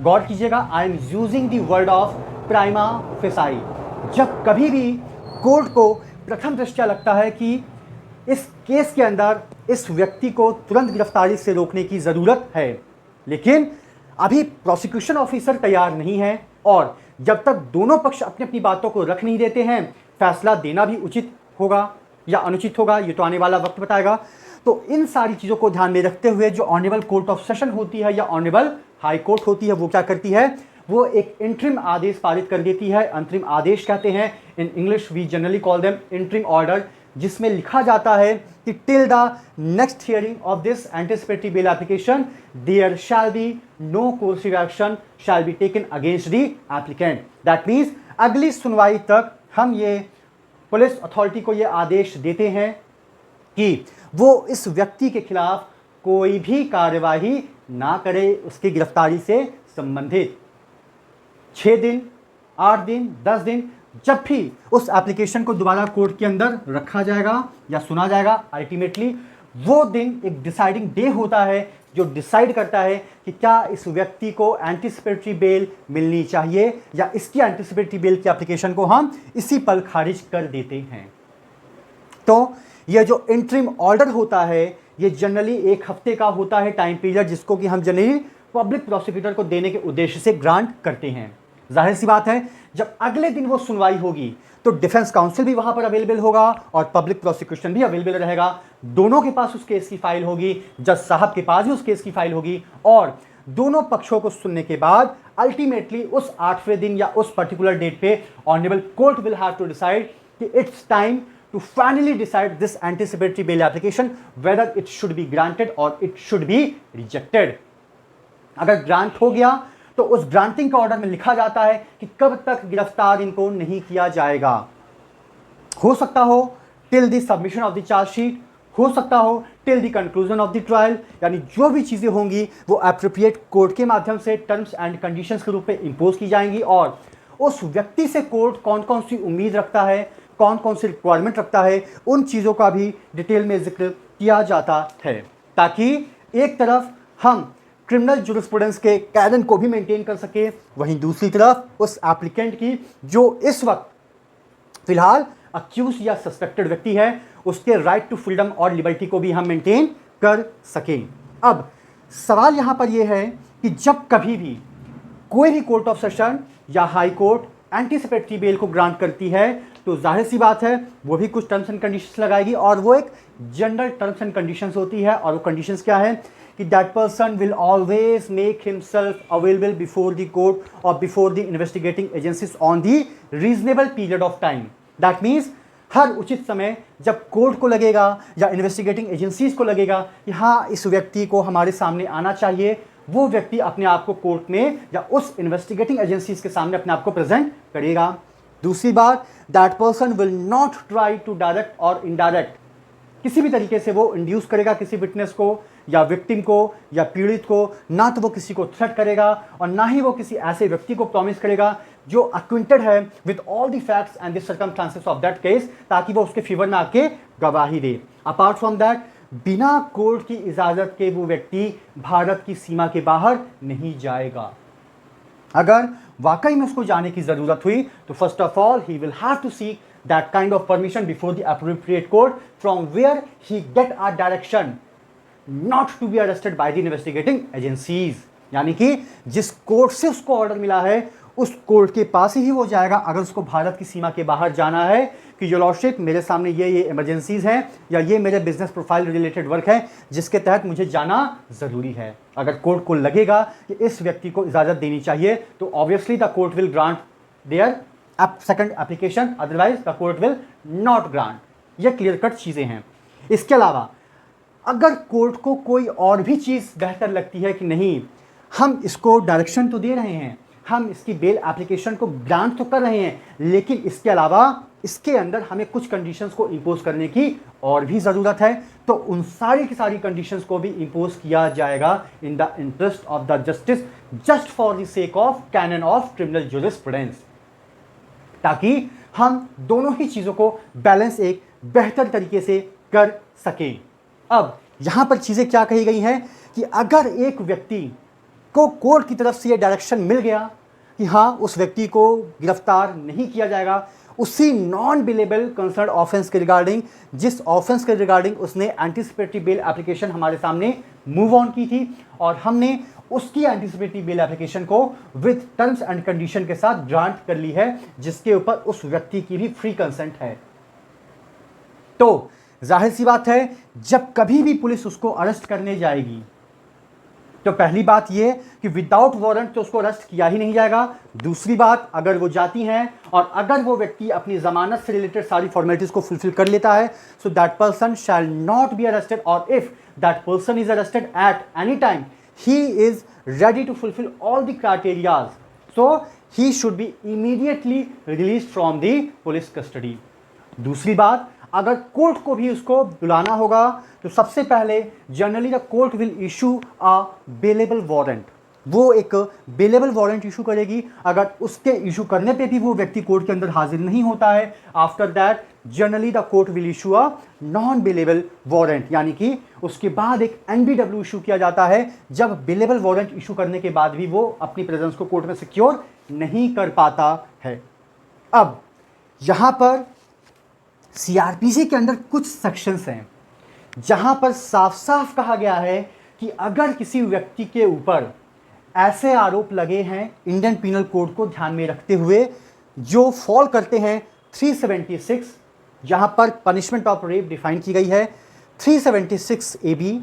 A: गौर कीजिएगा, I am using the word of prima facie, जब कभी भी कोर्ट को प्रथम दृष्टया लगता है कि इस केस के अंदर इस व्यक्ति को तुरंत गिरफ्तारी से रोकने की ज़रूरत है, लेकिन अभी प्रोसिक्यूशन ऑफिसर तैयार नहीं है, और जब तक दोनों पक्ष अपनी अपनी बातों को रख नहीं देते हैं, फैसला देना भी उचित होगा या अनुचित होगा, ये तो आने वाला वक्त बताएगा। तो इन सारी चीज़ों को ध्यान में रखते हुए जो ऑनरेबल कोर्ट ऑफ सेशन होती है या ऑनरेबल हाई कोर्ट होती है, वो क्या करती है, वो एक इंटरिम आदेश पारित कर देती है। अंतरिम आदेश कहते हैं, in English we generally call them interim order, जिसमें लिखा जाता है कि till the next hearing of this anticipatory bail application there shall be no coercive action shall be taken against the applicant. That means अगली सुनवाई तक हम ये पुलिस अथॉरिटी को ये आदेश देते हैं कि वो इस व्यक्ति के खिलाफ कोई भी कार्यवाही ना करे उसकी गिरफ्तारी से संबंधित। 6 दिन, 8 दिन, 10 दिन, जब भी उस एप्लीकेशन को दोबारा कोर्ट के अंदर रखा जाएगा या सुना जाएगा, अल्टीमेटली वो दिन एक डिसाइडिंग डे होता है जो डिसाइड करता है कि क्या इस व्यक्ति को एंटीसिपेटरी बेल मिलनी चाहिए या इसकी एंटीसिपेटरी बेल की एप्लीकेशन को हम इसी पल खारिज कर देते हैं। तो यह जो इंटरिम ऑर्डर होता है, ये जनरली 1 हफ्ते का होता है टाइम पीरियड, जिसको कि हम जनरली पब्लिक प्रोसिक्यूटर को देने के उद्देश्य से ग्रांट करते हैं। जाहिर सी बात है, जब अगले दिन वो सुनवाई होगी तो डिफेंस काउंसिल भी वहां पर अवेलेबल होगा और पब्लिक प्रोसिक्यूशन भी अवेलेबल रहेगा। दोनों के पास उस केस की फाइल होगी, जज साहब के पास भी उस केस की फाइल होगी, और दोनों पक्षों को सुनने के बाद अल्टीमेटली उस 8वें दिन या उस पर्टिकुलर डेट पे honourable court will have to decide कि it's time to finally decide this anticipatory bail application whether it should be granted or it should be rejected। अगर ग्रांट हो गया तो उस ग्रांटिंग का ऑर्डर में लिखा जाता है कि कब तक गिरफ्तार इनको नहीं किया जाएगा। हो सकता हो till the submission of the chargesheet, हो सकता हो till the conclusion of the trial, यानी जो भी चीज़ें होंगी वो एप्रोप्रिएट कोर्ट के माध्यम से टर्म्स एंड कंडीशंस के रूप में इम्पोज की जाएंगी, और उस व्यक्ति से कोर्ट कौन कौन सी उम्मीद रखता है, कौन कौन सी रिक्वायरमेंट रखता है, उन चीज़ों का भी डिटेल में जिक्र किया जाता है, ताकि एक तरफ हम क्रिमिनल जुरिस्प्रूडेंस के कैनन को भी मेंटेन कर सके, वहीं दूसरी तरफ उस एप्लीकेंट की जो इस वक्त फिलहाल अक्यूज या सस्पेक्टेड व्यक्ति है, उसके राइट टू फ्रीडम और लिबर्टी को भी हम मेंटेन कर सकें। अब सवाल यहाँ पर यह है कि जब कभी भी कोई भी कोर्ट ऑफ सेशन या हाई कोर्ट एंटीसिपेटरी बेल को ग्रांट करती है, तो जाहिर सी बात है वो भी कुछ टर्म्स एंड कंडीशंस लगाएगी, और वो एक जनरल टर्म्स एंड कंडीशंस होती है। और वो कंडीशंस क्या है कि that person will always make himself available before the court और before the investigating agencies on the reasonable period of time. That means हर उचित समय जब कोर्ट को लगेगा या इन्वेस्टिगेटिंग एजेंसीज को लगेगा कि हाँ इस व्यक्ति को हमारे सामने आना चाहिए, वो व्यक्ति अपने आप को कोर्ट में या उस इन्वेस्टिगेटिंग एजेंसीज के सामने अपने आप को प्रेजेंट करेगा। दूसरी बात, that person will not try to direct और इनडायरेक्ट, किसी भी तरीके से वो इंड्यूस करेगा किसी विटनेस को या विक्टिम को या पीड़ित को, ना तो वो किसी को थ्रेट करेगा और ना ही वो किसी ऐसे व्यक्ति को प्रॉमिस करेगा जो अक्विंटेड है with all the facts and the circumstances of that case, ताकि वो उसके फेवर में आके गवाही दे। अपार्ट फ्रॉम दैट बिना कोर्ट की इजाज़त के वो व्यक्ति भारत की सीमा के बाहर नहीं जाएगा। अगर वाकई में उसको जाने की ज़रूरत हुई तो first of all he will have to seek that kind of permission before the appropriate court from where he get a direction not to be arrested by the investigating agencies. यानी कि जिस कोर्ट से उसको ऑर्डर मिला है उस कोर्ट के पास ही वो जाएगा अगर उसको भारत की सीमा के बाहर जाना है कि योर लॉर्डशिप मेरे सामने ये इमरजेंसीज हैं या ये मेरे बिजनेस प्रोफाइल रिलेटेड वर्क है जिसके तहत मुझे जाना ज़रूरी है। अगर कोर्ट को लगेगा कि इस व्यक्ति को इजाज़त देनी चाहिए तो obviously the court will grant their second application, otherwise the court will not grant. ये क्लियर कट चीज़ें हैं। इसके अलावा अगर कोर्ट को कोई और भी चीज़ बेहतर लगती है कि नहीं, हम इसको डायरेक्शन तो दे रहे हैं, हम इसकी बेल एप्लीकेशन को ग्रांट तो कर रहे हैं, लेकिन इसके अलावा इसके अंदर हमें कुछ कंडीशंस को इंपोज करने की और भी ज़रूरत है, तो उन सारी की सारी कंडीशंस को भी इंपोज किया जाएगा in the interest of the justice, just for the sake of canon of criminal jurisprudence, ताकि हम दोनों ही चीज़ों को बैलेंस एक बेहतर तरीके से कर सकें। अब यहाँ पर चीज़ें क्या कही गई हैं कि अगर एक व्यक्ति को कोर्ट की तरफ से ये डायरेक्शन मिल गया कि हाँ उस व्यक्ति को गिरफ्तार नहीं किया जाएगा, उसी नॉन बिलेबल कंसर्न ऑफेंस के रिगार्डिंग, जिस ऑफेंस के रिगार्डिंग उसने एंटीसिपेटरी बेल एप्लीकेशन हमारे सामने मूव ऑन की थी और हमने उसकी एंटीसिपेटरी बेल एप्लीकेशन को विद टर्म्स एंड कंडीशन के साथ ग्रांट कर ली है, जिसके ऊपर उस व्यक्ति की भी फ्री कंसेंट है। तो जाहिर सी बात है जब कभी भी पुलिस उसको अरेस्ट करने जाएगी तो पहली बात ये कि विदाउट वारंट तो उसको अरेस्ट किया ही नहीं जाएगा। दूसरी बात, अगर वो जाती हैं और अगर वो व्यक्ति अपनी जमानत से रिलेटेड सारी फॉर्मेलिटीज को फुलफिल कर लेता है, so that person shall not be arrested, और if that person is arrested at any time he is ready to fulfil all the criterias, so he should be immediately release from the police custody. दूसरी बात, अगर कोर्ट को भी उसको बुलाना होगा तो सबसे पहले generally the court will issue a bailable warrant, वो एक बेलेबल वारंट इशू करेगी। अगर उसके इशू करने पे भी वो व्यक्ति कोर्ट के अंदर हाजिर नहीं होता है, after that generally the court will issue a non bailable warrant, यानी कि उसके बाद एक NBW इशू किया जाता है जब बेलेबल वारंट इशू करने के बाद भी वो अपनी प्रेजेंस को कोर्ट में सिक्योर नहीं कर पाता है। अब यहाँ पर CRPC के अंदर कुछ सेक्शंस हैं जहां पर साफ साफ कहा गया है कि अगर किसी व्यक्ति के ऊपर ऐसे आरोप लगे हैं इंडियन पीनल कोड को ध्यान में रखते हुए जो फॉल करते हैं 376, जहां पर पनिशमेंट ऑफ रेप डिफाइन की गई है, 376 AB,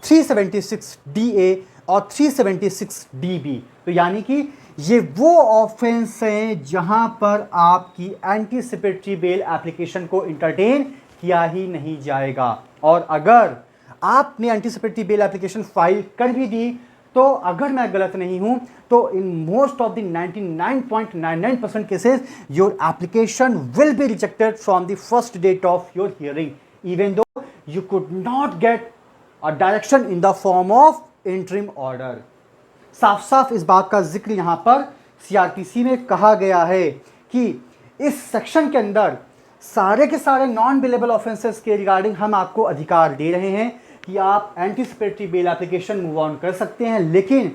A: 376 DA और 376 DB। तो यानी कि ये वो ऑफेंस हैं जहां पर आपकी एंटीसिपेटरी बेल एप्लीकेशन को इंटरटेन किया ही नहीं जाएगा, और अगर आपने एंटीसिपेटरी बेल एप्लीकेशन फाइल कर भी दी तो अगर मैं गलत नहीं हूं तो in most of the 99.99% cases your application will be rejected from the first date of your hearing, even though you could not get a direction in the form of interim order. साफ साफ इस बात का जिक्र यहां पर CRPC में कहा गया है कि इस सेक्शन के अंदर सारे के सारे नॉन बिलेबल ऑफेंसेस के रिगार्डिंग हम आपको अधिकार दे रहे हैं कि आप anticipatory bail application move on कर सकते हैं, लेकिन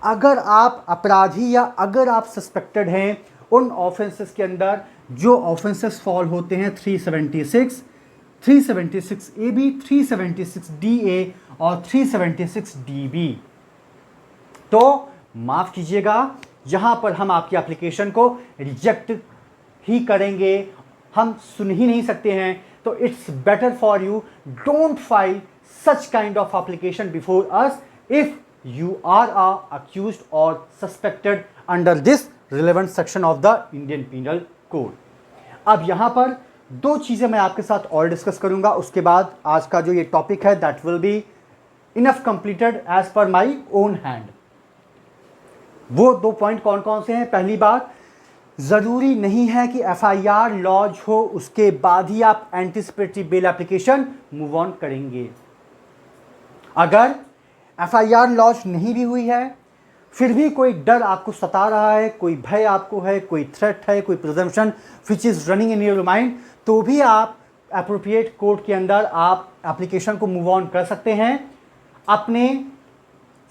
A: अगर आप अपराधी या अगर आप सस्पेक्टेड हैं उन ऑफेंसेस के अंदर जो ऑफेंसेस फॉल होते हैं 376, 376 AB, 376 DA और 376 DB, तो माफ़ कीजिएगा यहाँ पर हम आपकी एप्लीकेशन को रिजेक्ट ही करेंगे, हम सुन ही नहीं सकते हैं। तो it's better for you don't file such kind of application before us if you are accused और suspected under this relevant section of the Indian penal code. अब यहाँ पर दो चीज़ें मैं आपके साथ और डिस्कस करूँगा, उसके बाद आज का जो ये टॉपिक है that will be enough completed as per my own hand. वो दो पॉइंट कौन कौन से हैं? पहली बात, ज़रूरी नहीं है कि FIR लॉन्च हो उसके बाद ही आप anticipatory bail application move on करेंगे। अगर FIR लॉन्च नहीं भी हुई है फिर भी कोई डर आपको सता रहा है, कोई भय आपको है, कोई थ्रेट है, कोई presumption which is running in your mind, तो भी आप एप्रोप्रिएट कोर्ट के अंदर आप एप्लीकेशन को मूव ऑन कर सकते हैं, अपने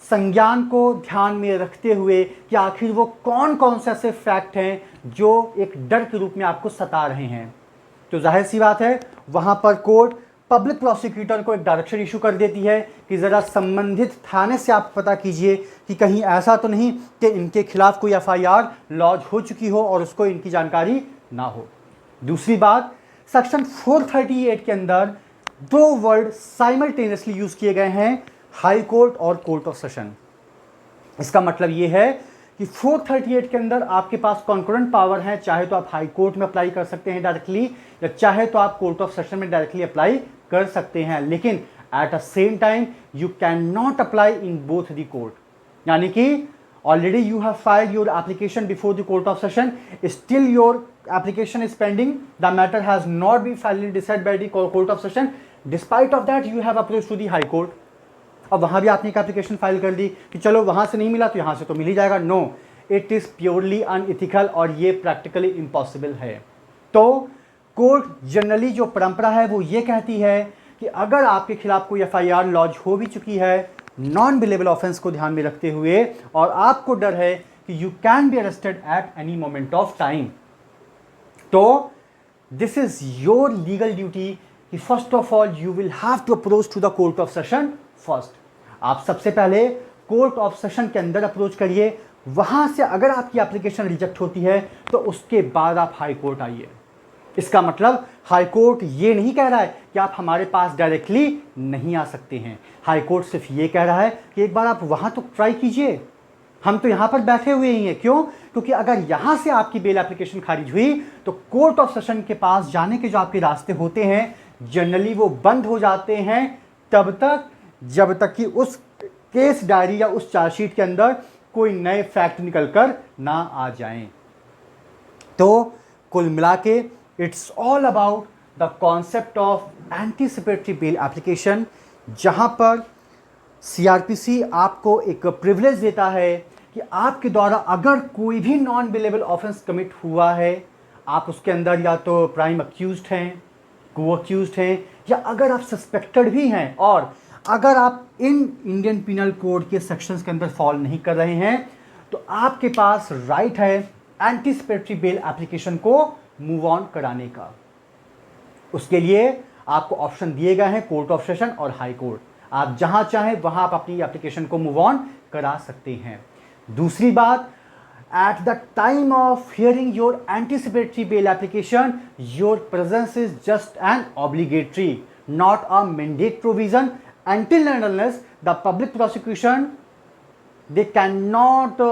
A: संज्ञान को ध्यान में रखते हुए कि आखिर वो कौन कौन से ऐसे फैक्ट हैं जो एक डर के रूप में आपको सता रहे हैं। तो जाहिर सी बात है वहाँ पर कोर्ट पब्लिक प्रोसिक्यूटर को एक डायरेक्शन इशू कर देती है कि ज़रा संबंधित थाने से आप पता कीजिए कि कहीं ऐसा तो नहीं कि इनके खिलाफ कोई FIR लॉन्च हो चुकी हो और उसको इनकी जानकारी ना हो। दूसरी बात, सेक्शन 438 के अंदर दो वर्ड साइमल्टेनियसली यूज़ किए गए हैं, हाई कोर्ट और कोर्ट ऑफ सेशन। इसका मतलब ये है कि 438 के अंदर आपके पास कॉन्करेंट पावर है, चाहे तो आप हाई कोर्ट में अप्लाई कर सकते हैं डायरेक्टली, या चाहे तो आप कोर्ट ऑफ सेशन में डायरेक्टली अप्लाई कर सकते हैं, लेकिन at a same time you can not apply in both the court. यानी कि already you have filed your application before the court of session, still your application is pending, the matter has not been finally decided by the court of session, despite of that you have approached to the high court। अब वहाँ भी आपने एक एप्लीकेशन फाइल कर दी कि चलो वहाँ से नहीं मिला तो यहाँ से तो मिल ही जाएगा। No, it is purely unethical और ये प्रैक्टिकली इम्पॉसिबल है। तो कोर्ट जनरली जो परंपरा है वो ये कहती है कि अगर आपके खिलाफ कोई FIR लॉन्च हो भी चुकी है नॉन बिलेबल ऑफेंस को ध्यान में रखते हुए, और आपको डर है कि you can be arrested at any moment of time, तो this is your legal duty कि first of all you will have to approach to the court of session first. आप सबसे पहले कोर्ट ऑफ सेशन के अंदर अप्रोच करिए, वहां से अगर आपकी एप्लीकेशन रिजेक्ट होती है तो उसके बाद आप हाई कोर्ट आइए। इसका मतलब हाई कोर्ट ये नहीं कह रहा है कि आप हमारे पास डायरेक्टली नहीं आ सकते हैं, हाई कोर्ट सिर्फ ये कह रहा है कि एक बार आप वहां तो ट्राई कीजिए, हम तो यहाँ पर बैठे हुए ही हैं। क्यों? क्योंकि अगर यहाँ से आपकी बेल एप्लीकेशन खारिज हुई तो कोर्ट ऑफ सेशन के पास जाने के जो आपके रास्ते होते हैं जनरली वो बंद हो जाते हैं तब तक जब तक कि उस केस डायरी या उस चार्जशीट के अंदर कोई नए फैक्ट निकल कर ना आ जाएं। तो कुल मिला के it's all about the concept of anticipatory bail application, जहाँ पर CRPC आपको एक प्रिविलेज देता है कि आपके द्वारा अगर कोई भी नॉन बिलेबल ऑफेंस कमिट हुआ है, आप उसके अंदर या तो प्राइम अक्यूज्ड हैं, को अक्यूज्ड हैं, या अगर आप सस्पेक्टेड भी हैं और अगर आप इन इंडियन पिनल कोड के सेक्शंस के अंदर फॉल नहीं कर रहे हैं, तो आपके पास राइट है एंटीसिपेटरी बेल एप्लीकेशन को मूव ऑन कराने का। उसके लिए आपको ऑप्शन दिए गए हैं कोर्ट ऑफ सेशन और हाई कोर्ट, आप जहां चाहें वहां आप अपनी एप्लीकेशन को मूव ऑन करा सकते हैं। दूसरी बात, at the time of hearing your anticipatory bail application, your presence is just an obligatory, not a mandate provision, until and unless the public prosecution they cannot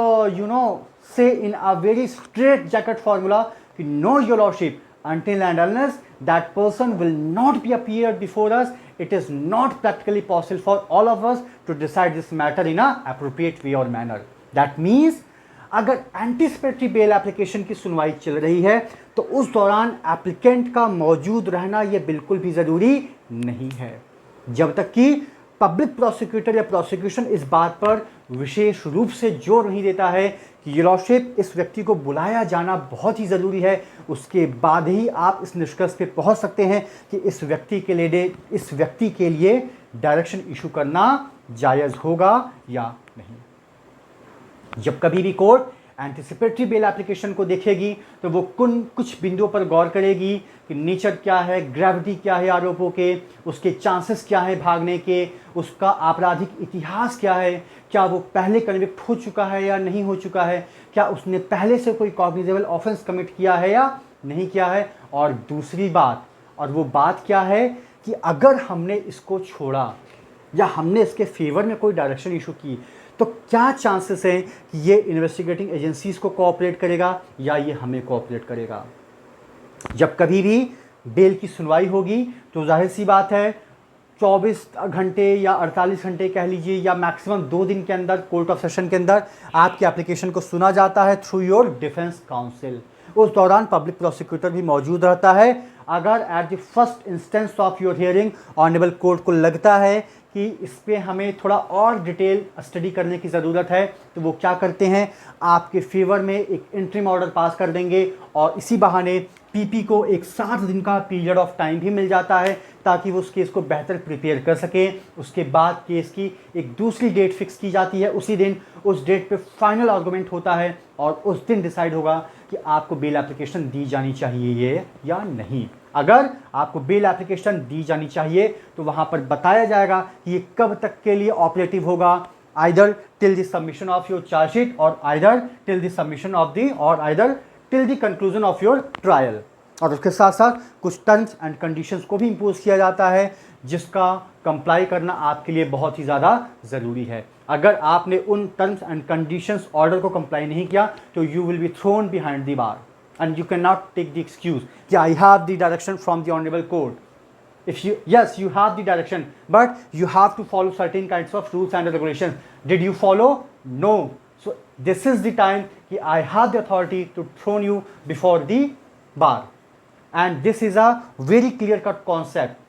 A: say in a very straight jacket formula no your lordship, until and unless that person will not be appeared before us, it is not practically possible for all of us to decide this matter in a appropriate way or manner. That means अगर एंटीसिपेटरी बेल एप्लीकेशन की सुनवाई चल रही है तो उस दौरान एप्लीकेंट का मौजूद रहना यह बिल्कुल भी ज़रूरी नहीं है, जब तक कि पब्लिक प्रोसिक्यूटर या प्रोसिक्यूशन इस बात पर विशेष रूप से जोर नहीं देता है कि योर लॉर्डशिप इस व्यक्ति को बुलाया जाना बहुत ही ज़रूरी है। उसके बाद ही आप इस निष्कर्ष पे पहुंच सकते हैं कि इस व्यक्ति के लिए डायरेक्शन इशू करना जायज़ होगा या नहीं। जब कभी भी कोर्ट एंटीसिपेटरी बेल एप्लीकेशन को देखेगी तो वो कुछ बिंदुओं पर गौर करेगी कि नेचर क्या है, ग्रेविटी क्या है आरोपों के, उसके चांसेस क्या है भागने के, उसका आपराधिक इतिहास क्या है, क्या वो पहले कन्विक्ट हो चुका है या नहीं हो चुका है, क्या उसने पहले से कोई कॉग्निजेबल ऑफेंस कमिट किया है या नहीं किया है, और दूसरी बात, और वो बात क्या है कि अगर हमने इसको छोड़ा या हमने इसके फेवर में कोई डायरेक्शन इशू की तो क्या चांसेस हैं कि ये इन्वेस्टिगेटिंग एजेंसीज को कोऑपरेट करेगा या ये हमें कोऑपरेट करेगा। जब कभी भी बेल की सुनवाई होगी तो जाहिर सी बात है 24 घंटे या 48 घंटे कह लीजिए या मैक्सिमम 2 दिन के अंदर कोर्ट ऑफ सेशन के अंदर आपकी एप्लीकेशन को सुना जाता है थ्रू योर डिफेंस काउंसिल। उस दौरान पब्लिक प्रोसिक्यूटर भी मौजूद रहता है। अगर at the first instance of your hearing honourable court को लगता है कि इस पर हमें थोड़ा और डिटेल स्टडी करने की ज़रूरत है तो वो क्या करते हैं, आपके फेवर में एक इंटरिम ऑर्डर पास कर देंगे और इसी बहाने पीपी को एक 60 दिन का पीरियड ऑफ टाइम भी मिल जाता है ताकि वो उस केस को बेहतर प्रिपेयर कर सके। उसके बाद केस की एक दूसरी डेट फिक्स की जाती है, उसी दिन उस डेट पे फाइनल आर्गूमेंट होता है और उस दिन डिसाइड होगा कि आपको बेल एप्लीकेशन दी जानी चाहिए या नहीं। अगर आपको बेल एप्लीकेशन दी जानी चाहिए तो वहाँ पर बताया जाएगा कि ये कब तक के लिए ऑपरेटिव होगा, either till the submission of your chargesheet और either till the submission of the और either till the conclusion of your trial. और उसके साथ साथ कुछ टर्म्स एंड कंडीशंस को भी इम्पोज किया जाता है जिसका कंप्लाई करना आपके लिए बहुत ही ज़्यादा ज़रूरी है। अगर आपने उन टर्म्स एंड कंडीशंस ऑर्डर को कंप्लाई नहीं किया तो you will be thrown behind the bar and you can not take the excuse कि I have the direction from the honourable court. If you, yes, you have the direction, but you have to follow certain kinds of rules and regulations. Did you follow? No. So this is the time कि I have the authority to throw you before the bar. And this is a very clear-cut concept.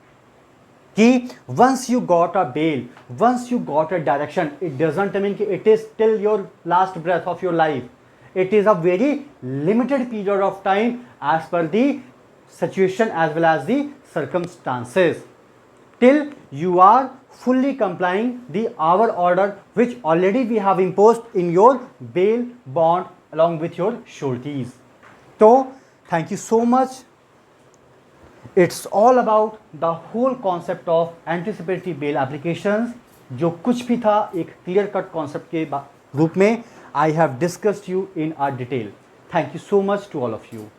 A: कि once you got a bail, once you got a direction, it doesn't mean कि it is till your last breath of your life. It is a very limited period of time as per the situation as well as the circumstances till you are fully complying the our order which already we have imposed in your bail bond along with your sureties. So thank you so much. It's all about the whole concept of anticipatory bail applications. जो कुछ भी था एक clear cut concept के रूप में I have discussed you in our detail. Thank you so much to all of you.